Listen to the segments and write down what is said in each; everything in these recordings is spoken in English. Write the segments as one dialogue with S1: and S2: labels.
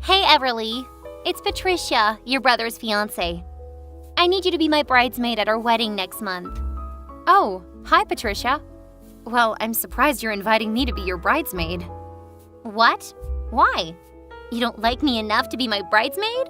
S1: Hey, Everly. It's Patricia, your brother's fiancé. I need you to be my bridesmaid at our wedding next month.
S2: Oh, hi, Patricia. Well, I'm surprised you're inviting me to be your bridesmaid.
S1: What? Why? You don't like me enough to be my bridesmaid?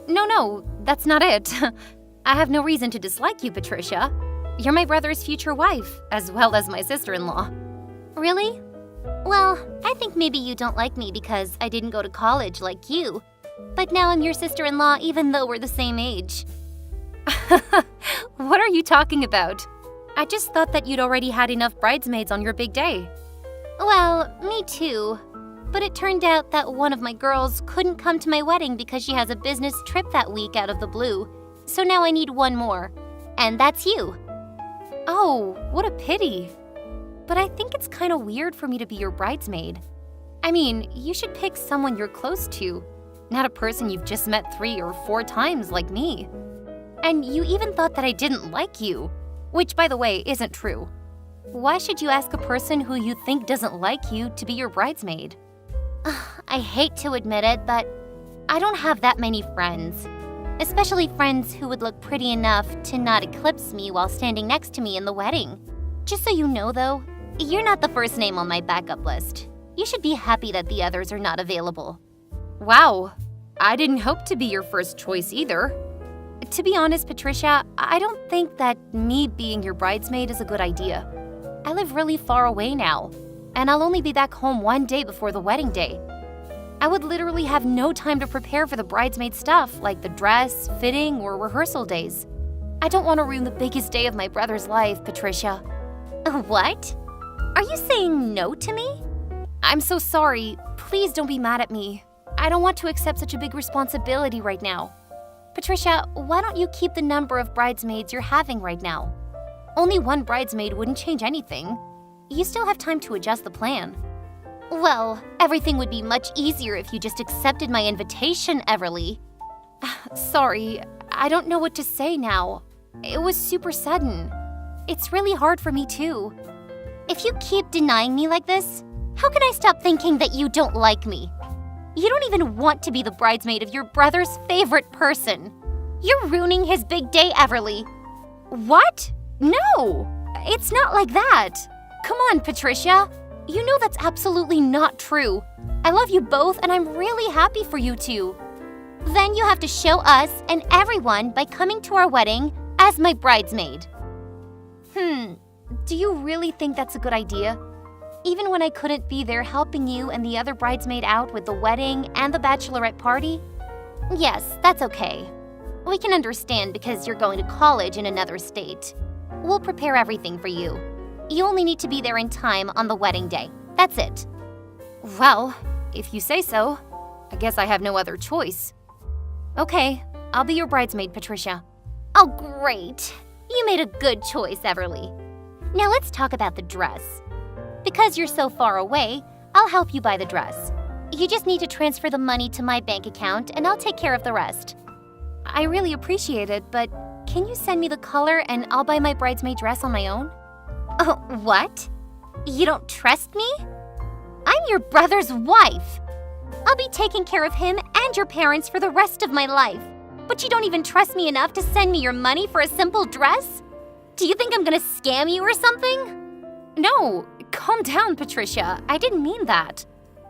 S2: No, that's not it. I have no reason to dislike you, Patricia. You're my brother's future wife, as well as my sister-in-law.
S1: Really? Well, I think maybe you don't like me because I didn't go to college like you. But now I'm your sister-in-law even though we're the same age.
S2: What are you talking about? I just thought that you'd already had enough bridesmaids on your big day.
S1: Well, me too. But it turned out that one of my girls couldn't come to my wedding because she has a business trip that week out of the blue. So now I need one more. And that's you.
S2: Oh, what a pity. But I think it's kind of weird for me to be your bridesmaid. I mean, you should pick someone you're close to, not a person you've just met 3 or 4 times like me. And you even thought that I didn't like you, which, by the way, isn't true. Why should you ask a person who you think doesn't like you to be your bridesmaid?
S1: I hate to admit it, but I don't have that many friends. Especially friends who would look pretty enough to not eclipse me while standing next to me in the wedding. Just so you know, though, you're not the first name on my backup list. You should be happy that the others are not available.
S2: Wow, I didn't hope to be your first choice either. To be honest, Patricia, I don't think that me being your bridesmaid is a good idea. I live really far away now, and I'll only be back home one day before the wedding day. I would literally have no time to prepare for the bridesmaid stuff like the dress, fitting, or rehearsal days. I don't want to ruin the biggest day of my brother's life, Patricia.
S1: What? Are you saying no to me?
S2: I'm so sorry. Please don't be mad at me. I don't want to accept such a big responsibility right now. Patricia, why don't you keep the number of bridesmaids you're having right now? Only one bridesmaid wouldn't change anything. You still have time to adjust the plan.
S1: Well, everything would be much easier if you just accepted my invitation, Everly.
S2: Sorry, I don't know what to say now. It was super sudden. It's really hard for me too.
S1: If you keep denying me like this, how can I stop thinking that you don't like me? You don't even want to be the bridesmaid of your brother's favorite person. You're ruining his big day, Everly.
S2: What? No, it's not like that. Come on, Patricia. You know that's absolutely not true. I love you both and I'm really happy for you two.
S1: Then you have to show us and everyone by coming to our wedding as my bridesmaid.
S2: Do you really think that's a good idea? Even when I couldn't be there helping you and the other bridesmaid out with the wedding and the bachelorette party?
S1: Yes, that's okay. We can understand because you're going to college in another state. We'll prepare everything for you. You only need to be there in time on the wedding day. That's it.
S2: Well, if you say so, I guess I have no other choice. Okay, I'll be your bridesmaid, Patricia.
S1: Oh, great. You made a good choice, Everly. Now let's talk about the dress. Because you're so far away, I'll help you buy the dress. You just need to transfer the money to my bank account and I'll take care of the rest.
S2: I really appreciate it, but can you send me the color and I'll buy my bridesmaid dress on my own?
S1: Oh, what? You don't trust me? I'm your brother's wife. I'll be taking care of him and your parents for the rest of my life. But you don't even trust me enough to send me your money for a simple dress? Do you think I'm gonna scam you or something?
S2: No, calm down, Patricia. I didn't mean that.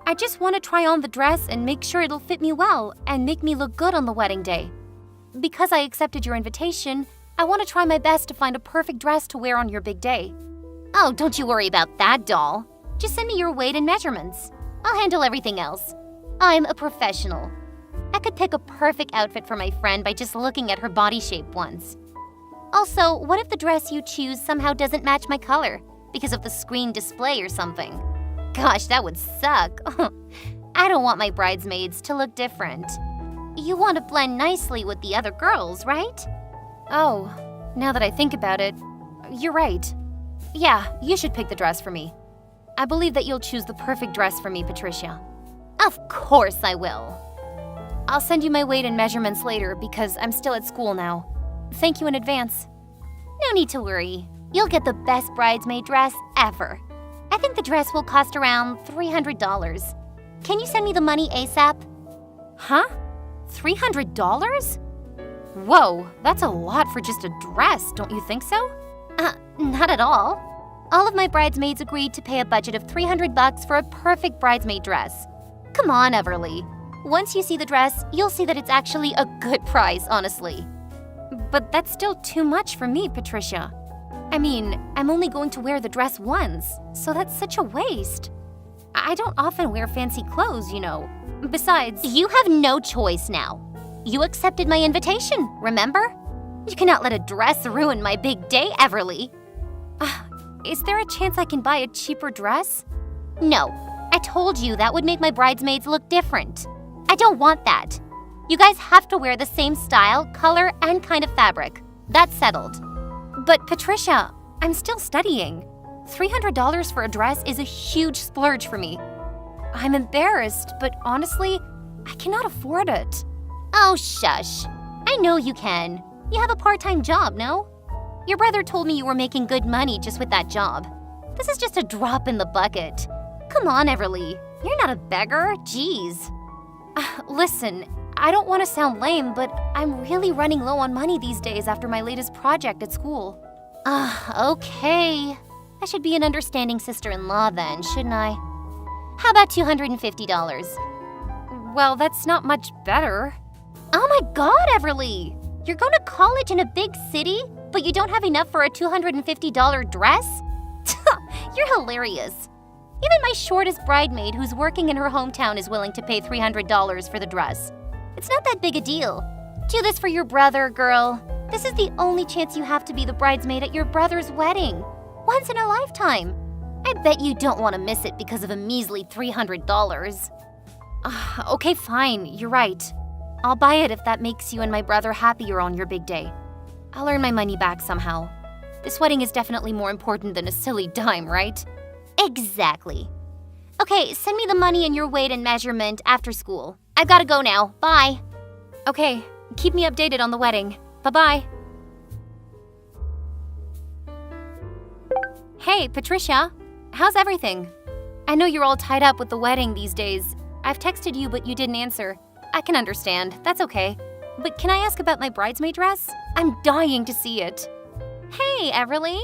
S2: I just want to try on the dress and make sure it'll fit me well and make me look good on the wedding day. Because I accepted your invitation, I want to try my best to find a perfect dress to wear on your big day.
S1: Oh, don't you worry about that, doll. Just send me your weight and measurements. I'll handle everything else. I'm a professional. I could pick a perfect outfit for my friend by just looking at her body shape once. Also, what if the dress you choose somehow doesn't match my color because of the screen display or something? Gosh, that would suck. I don't want my bridesmaids to look different. You want to blend nicely with the other girls, right?
S2: Oh, now that I think about it, you're right. Yeah, you should pick the dress for me. I believe that you'll choose the perfect dress for me, Patricia.
S1: Of course I will.
S2: I'll send you my weight and measurements later because I'm still at school now. Thank you in advance.
S1: No need to worry. You'll get the best bridesmaid dress ever. I think the dress will cost around $300. Can you send me the money ASAP?
S2: Huh? $300? Whoa, that's a lot for just a dress, don't you think so?
S1: Not at all. All of my bridesmaids agreed to pay a budget of $300 for a perfect bridesmaid dress. Come on, Everly. Once you see the dress, you'll see that it's actually a good price, honestly.
S2: But that's still too much for me, Patricia. I mean, I'm only going to wear the dress once, so that's such a waste. I don't often wear fancy clothes, you know. Besides,
S1: You have no choice now. You accepted my invitation, remember? You cannot let a dress ruin my big day, Everly.
S2: is there a chance I can buy a cheaper dress?
S1: No, I told you that would make my bridesmaids look different. I don't want that. You guys have to wear the same style, color, and kind of fabric. That's settled.
S2: But Patricia, I'm still studying. $300 for a dress is a huge splurge for me. I'm embarrassed, but honestly, I cannot afford it.
S1: Oh, shush. I know you can. You have a part-time job, no? Your brother told me you were making good money just with that job. This is just a drop in the bucket. Come on, Everly. You're not a beggar. Jeez.
S2: Listen, I don't want to sound lame, but I'm really running low on money these days after my latest project at school.
S1: Okay. I should be an understanding sister-in-law then, shouldn't I? How about $250?
S2: Well, that's not much better.
S1: Oh my God, Everly! You're going to college in a big city, but you don't have enough for a $250 dress? You're hilarious. Even my shortest bridemaid who's working in her hometown is willing to pay $300 for the dress. It's not that big a deal. Do this for your brother, girl. This is the only chance you have to be the bridesmaid at your brother's wedding. Once in a lifetime. I bet you don't want to miss it because of a measly $300.
S2: Okay, fine, you're right. I'll buy it if that makes you and my brother happier on your big day. I'll earn my money back somehow. This wedding is definitely more important than a silly dime, right?
S1: Exactly. Okay, send me the money and your weight and measurement after school. I've got to go now. Bye.
S2: Okay, keep me updated on the wedding. Bye-bye. Hey, Patricia. How's everything? I know you're all tied up with the wedding these days. I've texted you, but you didn't answer. I can understand. That's okay. But can I ask about my bridesmaid dress? I'm dying to see it.
S1: Hey, Everly.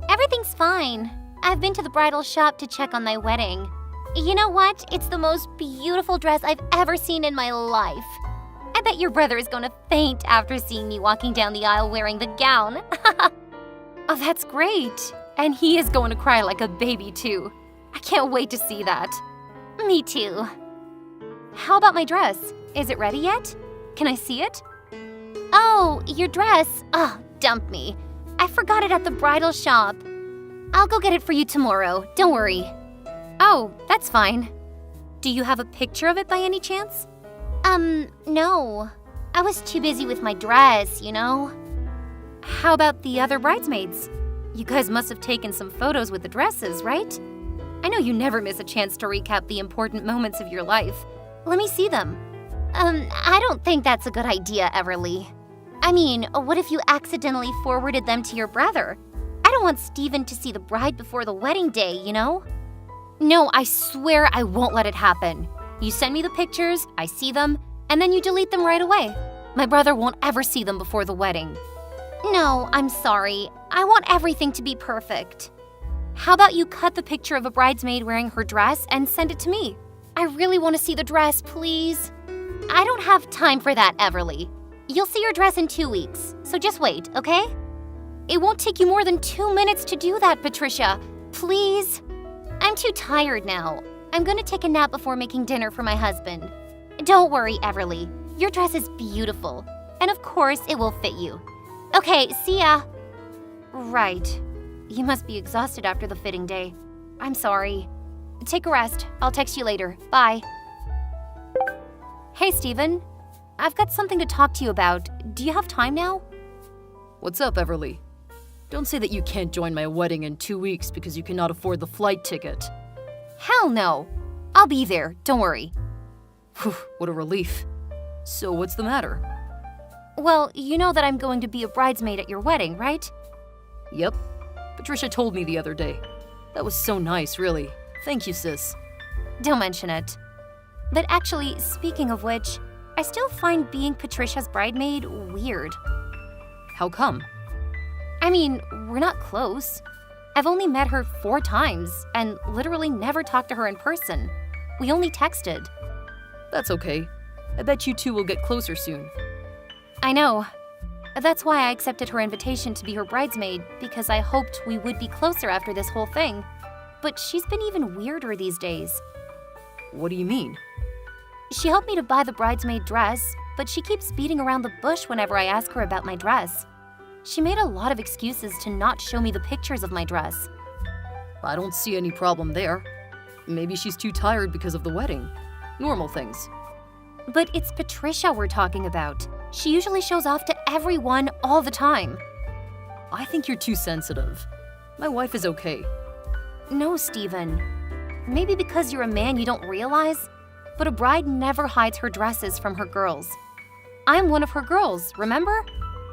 S1: Everything's fine. I've been to the bridal shop to check on my wedding. You know what? It's the most beautiful dress I've ever seen in my life. I bet your brother is going to faint after seeing me walking down the aisle wearing the gown.
S2: Oh, that's great. And he is going to cry like a baby, too. I can't wait to see that.
S1: Me too.
S2: How about my dress? Is it ready yet? Can I see it?
S1: Oh, your dress. Oh, dump me. I forgot it at the bridal shop. I'll go get it for you tomorrow. Don't worry.
S2: Oh, that's fine. Do you have a picture of it by any chance?
S1: No. I was too busy with my dress, you know?
S2: How about the other bridesmaids? You guys must have taken some photos with the dresses, right? I know you never miss a chance to recap the important moments of your life. Let me see them.
S1: I don't think that's a good idea, Everly. I mean, what if you accidentally forwarded them to your brother? I don't want Steven to see the bride before the wedding day, you know?
S2: No, I swear I won't let it happen. You send me the pictures, I see them, and then you delete them right away. My brother won't ever see them before the wedding.
S1: No, I'm sorry. I want everything to be perfect.
S2: How about you cut the picture of a bridesmaid wearing her dress and send it to me? I really want to see the dress, please.
S1: I don't have time for that, Everly. You'll see your dress in 2 weeks, so just wait, okay?
S2: It won't take you more than 2 minutes to do that, Patricia. Please.
S1: I'm too tired now. I'm gonna take a nap before making dinner for my husband. Don't worry, Everly. Your dress is beautiful. And of course, it will fit you. Okay, see ya.
S2: Right. You must be exhausted after the fitting day. I'm sorry. Take a rest. I'll text you later. Bye. Hey, Steven. I've got something to talk to you about. Do you have time now?
S3: What's up, Everly? Don't say that you can't join my wedding in 2 weeks because you cannot afford the flight ticket.
S2: Hell no. I'll be there. Don't worry.
S3: Whew, what a relief. So what's the matter?
S2: Well, you know that I'm going to be a bridesmaid at your wedding, right?
S3: Yep. Patricia told me the other day. That was so nice, really. Thank you, sis.
S2: Don't mention it. But actually, speaking of which, I still find being Patricia's bridesmaid weird.
S3: How come?
S2: I mean, we're not close. I've only met her 4 times and literally never talked to her in person. We only texted.
S3: That's okay. I bet you two will get closer soon.
S2: I know. That's why I accepted her invitation to be her bridesmaid, because I hoped we would be closer after this whole thing. But she's been even weirder these days.
S3: What do you mean?
S2: She helped me to buy the bridesmaid dress, but she keeps beating around the bush whenever I ask her about my dress. She made a lot of excuses to not show me the pictures of my dress.
S3: I don't see any problem there. Maybe she's too tired because of the wedding. Normal things.
S2: But it's Patricia we're talking about. She usually shows off to everyone all the time.
S3: I think you're too sensitive. My wife is okay.
S2: No, Steven. Maybe because you're a man you don't realize, but a bride never hides her dresses from her girls. I'm one of her girls, remember?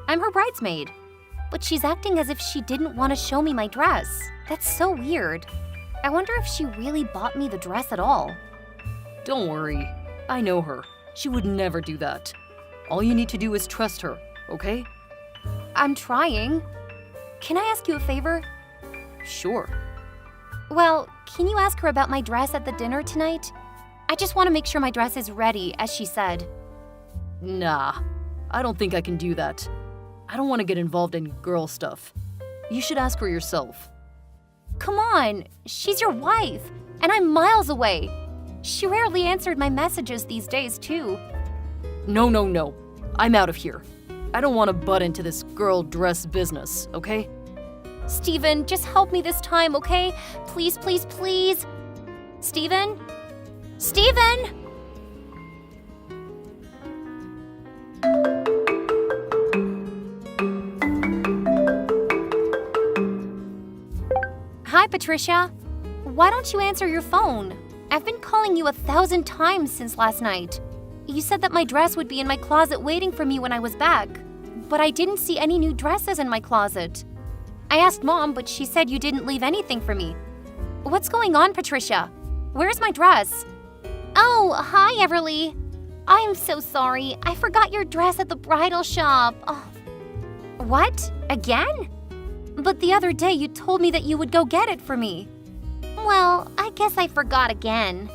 S2: I'm her bridesmaid. But she's acting as if she didn't want to show me my dress. That's so weird. I wonder if she really bought me the dress at all.
S3: Don't worry. I know her. She would never do that. All you need to do is trust her, okay?
S2: I'm trying. Can I ask you a favor?
S3: Sure.
S2: Well, can you ask her about my dress at the dinner tonight? I just want to make sure my dress is ready, as she said.
S3: Nah, I don't think I can do that. I don't want to get involved in girl stuff. You should ask her yourself.
S2: Come on, she's your wife, and I'm miles away. She rarely answered my messages these days, too.
S3: No. I'm out of here. I don't want to butt into this girl dress business, okay?
S2: Steven, just help me this time, okay? Please, please, please. Steven? Steven! Hi, Patricia. Why don't you answer your phone? I've been calling you 1,000 times since last night. You said that my dress would be in my closet waiting for me when I was back, but I didn't see any new dresses in my closet. I asked Mom, but she said you didn't leave anything for me. What's going on, Patricia? Where's my dress? Oh, hi, Everly. I'm so sorry. I forgot your dress at the bridal shop. Oh. What? Again? But the other day you told me that you would go get it for me. Well, I guess I forgot again.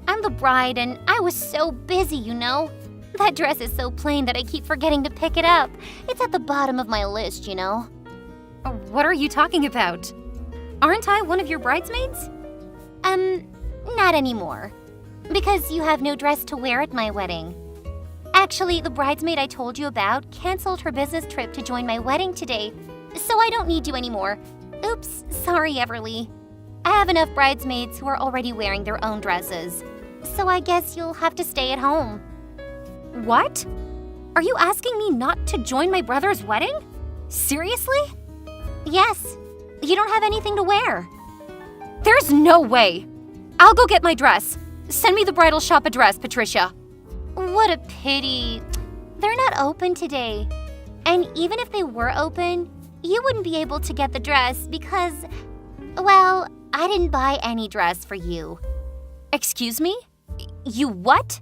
S2: I'm the bride and I was so busy, you know. That dress is so plain that I keep forgetting to pick it up. It's at the bottom of my list, you know. What are you talking about? Aren't I one of your bridesmaids? Not anymore. Because you have no dress to wear at my wedding. Actually, the bridesmaid I told you about canceled her business trip to join my wedding today, so I don't need you anymore. Oops, sorry, Everly. I have enough bridesmaids who are already wearing their own dresses, so I guess you'll have to stay at home. What? Are you asking me not to join my brother's wedding? Seriously? Yes. You don't have anything to wear. There's no way. I'll go get my dress. Send me the bridal shop address, Patricia. What a pity. They're not open today. And even if they were open, you wouldn't be able to get the dress because, well, I didn't buy any dress for you. Excuse me? You what?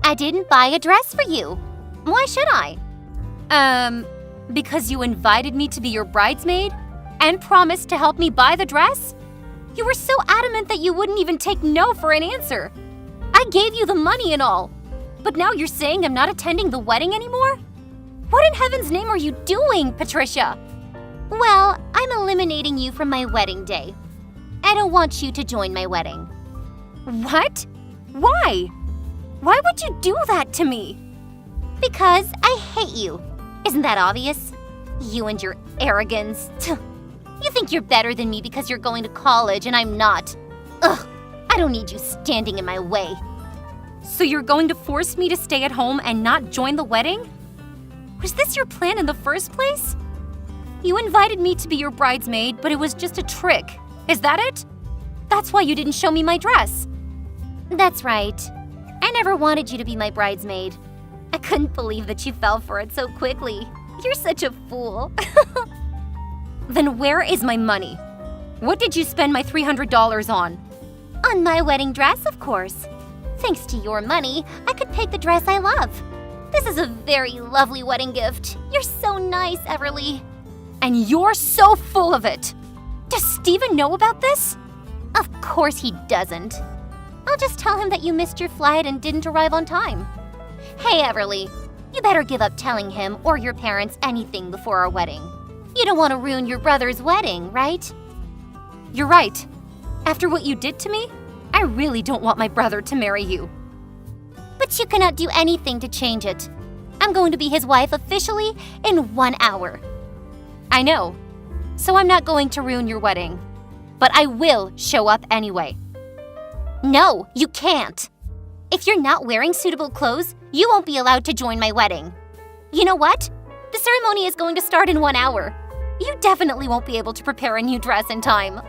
S2: I didn't buy a dress for you. Why should I? Because you invited me to be your bridesmaid and promised to help me buy the dress? You were so adamant that you wouldn't even take no for an answer. I gave you the money and all. But now you're saying I'm not attending the wedding anymore? What in heaven's name are you doing, Patricia? Well, I'm eliminating you from my wedding day. I don't want you to join my wedding. What? Why? Why would you do that to me? Because I hate you. Isn't that obvious? You and your arrogance. You think you're better than me because you're going to college and I'm not. Ugh, I don't need you standing in my way. So you're going to force me to stay at home and not join the wedding? Was this your plan in the first place? You invited me to be your bridesmaid, but it was just a trick. Is that it? That's why you didn't show me my dress. That's right. I never wanted you to be my bridesmaid. I couldn't believe that you fell for it so quickly. You're such a fool. Then where is my money? What did you spend my $300 on? On my wedding dress, of course.
S1: Thanks to your money, I could pick the dress I love. This is a very lovely wedding gift. You're so nice, Everly.
S2: And you're so full of it. Does Steven know about this?
S1: Of course he doesn't. I'll just tell him that you missed your flight and didn't arrive on time. Hey, Everly, you better give up telling him or your parents anything before our wedding. You don't want to ruin your brother's wedding, right?
S2: You're right. After what you did to me, I really don't want my brother to marry you.
S1: But you cannot do anything to change it. I'm going to be his wife officially in 1 hour.
S2: I know. So I'm not going to ruin your wedding. But I will show up anyway.
S1: No, you can't. If you're not wearing suitable clothes, you won't be allowed to join my wedding. You know what? The ceremony is going to start in 1 hour. You definitely won't be able to prepare a new dress in time.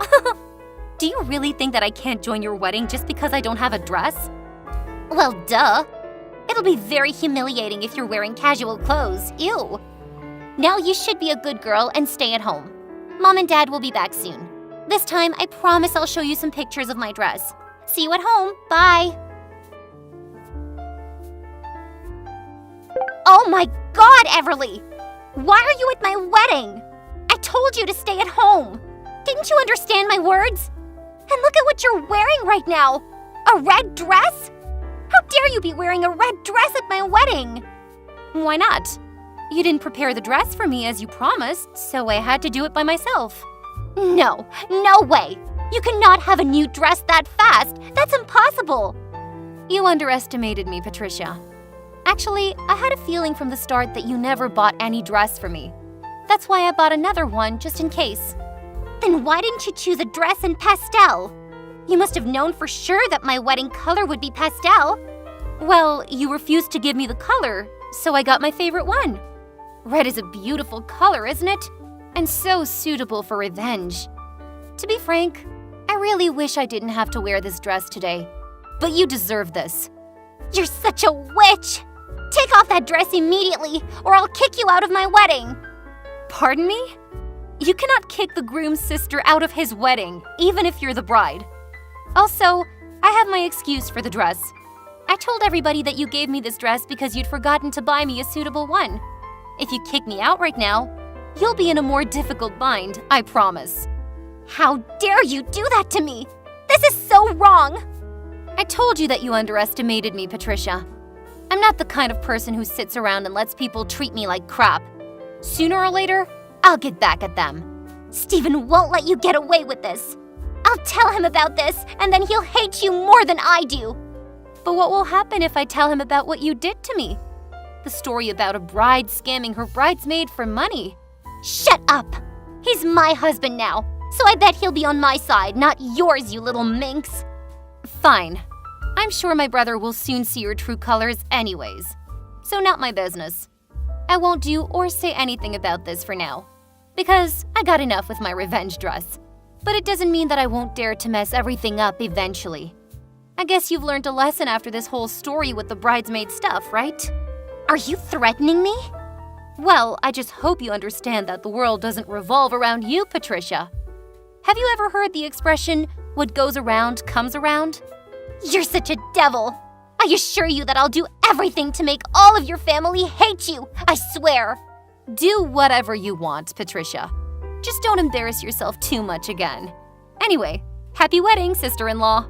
S2: Do you really think that I can't join your wedding just because I don't have a dress?
S1: Well, duh. It'll be very humiliating if you're wearing casual clothes. Ew. Now you should be a good girl and stay at home. Mom and Dad will be back soon. This time, I promise I'll show you some pictures of my dress. See you at home. Bye. Oh my God, Everly! Why are you at my wedding? I told you to stay at home. Didn't you understand my words? And look at what you're wearing right now. A red dress? How dare you be wearing a red dress at my wedding?
S2: Why not? You didn't prepare the dress for me as you promised, so I had to do it by myself.
S1: No, no way. You cannot have a new dress that fast. That's impossible.
S2: You underestimated me, Patricia. Actually, I had a feeling from the start that you never bought any dress for me. That's why I bought another one just in case.
S1: Then why didn't you choose a dress in pastel? You must have known for sure that my wedding color would be pastel.
S2: Well, you refused to give me the color, so I got my favorite one. Red is a beautiful color, isn't it? And so suitable for revenge. To be frank, I really wish I didn't have to wear this dress today. But you deserve this.
S1: You're such a witch! Take off that dress immediately, or I'll kick you out of my wedding!
S2: Pardon me? You cannot kick the groom's sister out of his wedding, even if you're the bride. Also, I have my excuse for the dress. I told everybody that you gave me this dress because you'd forgotten to buy me a suitable one. If you kick me out right now, you'll be in a more difficult bind, I promise.
S1: How dare you do that to me? This is so wrong!
S2: I told you that you underestimated me, Patricia. I'm not the kind of person who sits around and lets people treat me like crap. Sooner or later, I'll get back at them.
S1: Steven won't let you get away with this. I'll tell him about this, and then he'll hate you more than I do.
S2: But what will happen if I tell him about what you did to me? The story about a bride scamming her bridesmaid for money.
S1: Shut up! He's my husband now, so I bet he'll be on my side, not yours, you little minx.
S2: Fine. I'm sure my brother will soon see your true colors anyways. So not my business. I won't do or say anything about this for now. Because I got enough with my revenge dress. But it doesn't mean that I won't dare to mess everything up eventually. I guess you've learned a lesson after this whole story with the bridesmaid stuff, right?
S1: Are you threatening me?
S2: Well, I just hope you understand that the world doesn't revolve around you, Patricia. Have you ever heard the expression, what goes around comes around?
S1: You're such a devil. I assure you that I'll do everything to make all of your family hate you. I swear.
S2: Do whatever you want, Patricia. Just don't embarrass yourself too much again. Anyway, happy wedding, sister-in-law.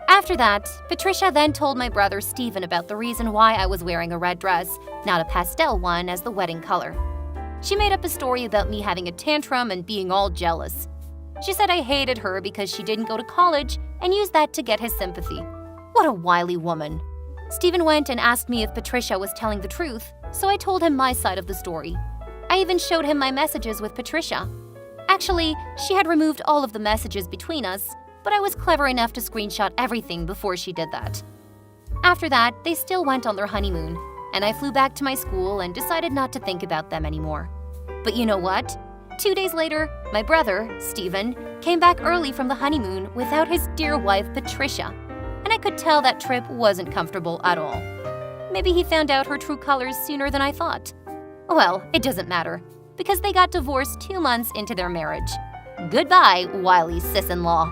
S2: After that, Patricia then told my brother Steven about the reason why I was wearing a red dress, not a pastel one as the wedding color. She made up a story about me having a tantrum and being all jealous. She said I hated her because she didn't go to college and used that to get his sympathy. What a wily woman. Steven went and asked me if Patricia was telling the truth, so I told him my side of the story. I even showed him my messages with Patricia. Actually, she had removed all of the messages between us, but I was clever enough to screenshot everything before she did that. After that, they still went on their honeymoon, and I flew back to my school and decided not to think about them anymore. But you know what? 2 days later, my brother, Steven, came back early from the honeymoon without his dear wife, Patricia, and I could tell that trip wasn't comfortable at all. Maybe he found out her true colors sooner than I thought. Well, it doesn't matter, because they got divorced 2 months into their marriage. Goodbye, wily sis-in-law.